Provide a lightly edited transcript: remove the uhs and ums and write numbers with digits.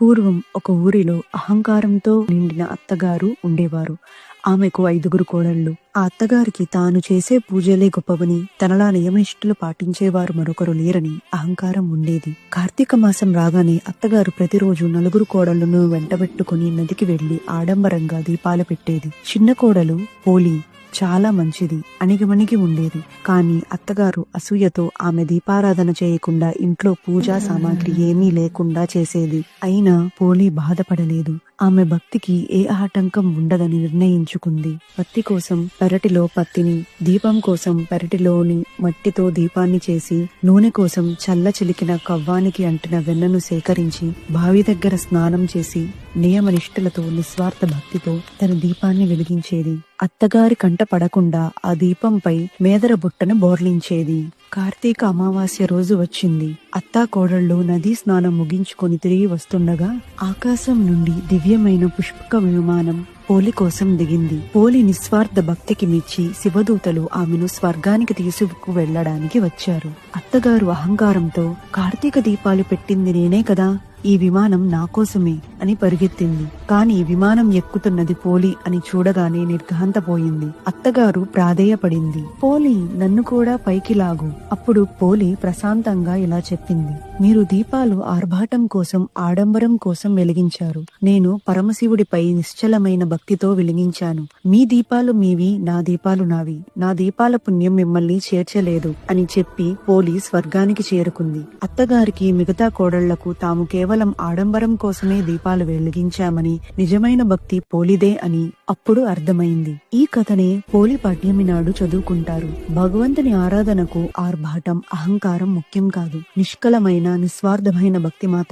పూర్వం ఒక ఊరిలో అహంకారంతో నిండిన అత్తగారు ఉండేవారు. ఆమెకు 5గురు కోడళ్ళు. ఆ అత్తగారికి తాను చేసే పూజలే గొప్పవని, తనలా నియమనిష్టలు పాటించేవారు మరొకరు లేరని అహంకారం ఉండేది. కార్తీక మాసం రాగానే అత్తగారు ప్రతిరోజు 4 కోడళ్లను వెంటబెట్టుకుని నదికి వెళ్లి ఆడంబరంగా దీపాలు పెట్టేది. చిన్న కోడలు పోలి చాలా మంచిది, అణిగిమణిగి ఉండేది. కాని అత్తగారు అసూయతో ఆమె దీపారాధన చేయకుండా ఇంట్లో పూజా సామాగ్రి ఏమీ లేకుండా చేసేది. అయినా పోలి బాధపడలేదు. ఆమె భక్తికి ఏ ఆటంకం ఉండదని నిర్ణయించుకుంది. పత్తి కోసం పెరటిలో పత్తిని, దీపం కోసం పెరటిలోని మట్టితో దీపాన్ని చేసి, నూనె కోసం చల్ల చిలికిన కవ్వానికి అంటిన వెన్నను సేకరించి, బావి దగ్గర స్నానం చేసి, నియమనిష్టలతో నిస్వార్థ భక్తితో తన దీపాన్ని వెలిగించేది. అత్తగారి కంట పడకుండా ఆ దీపంపై మేదర బుట్టను బోర్లించేది. కార్తీక అమావాస్య రోజు వచ్చింది. అత్తా కోడళ్ళు నదీ స్నానం ముగించుకొని తిరిగి వస్తుండగా ఆకాశం నుండి దివ్యమైన పుష్పక విమానం పోలి కోసం దిగింది. పోలి నిస్వార్థ భక్తికి మెచ్చి శివదూతలు ఆమెను స్వర్గానికి తీసుకు వెళ్లడానికి వచ్చారు. అత్తగారు అహంకారంతో కార్తీక దీపాలు పెట్టింది నేనే కదా, ఈ విమానం నా కోసమే అని పరిగెత్తింది. కాని విమానం ఎక్కుతున్నది పోలి అని చూడగానే నిర్ఘాంతపోయింది. అత్తగారు ప్రాధేయపడింది, పోలి నన్ను కూడా పైకి లాగు. అప్పుడు పోలి ప్రశాంతంగా ఇలా చెప్పింది, మీరు దీపాలు ఆర్భాటం కోసం, ఆడంబరం కోసం వెలిగించారు. నేను పరమశివుడిపై నిశ్చలమైన భక్తితో వెలిగించాను. మీ దీపాలు మీవి, నా దీపాలు నావి. నా దీపాల పుణ్యం మిమ్మల్ని చేర్చలేదు అని చెప్పి పోలి స్వర్గానికి చేరుకుంది. అత్తగారికి మిగతా కోడళ్లకు తాము కేవలం ఆడంబరం కోసమే దీపాలు వెలిగించామని, నిజమైన భక్తి పోలిదే అని అప్పుడు అర్థమైంది. ఈ కథనే పోలి పౌర్ణమి నాడు చదువుకుంటారు. భగవంతుని ఆరాధనకు ఆర్భాటం, అహంకారం ముఖ్యం కాదు. నిష్కలమైన నిస్వార్థమైన భక్తి మాత్రం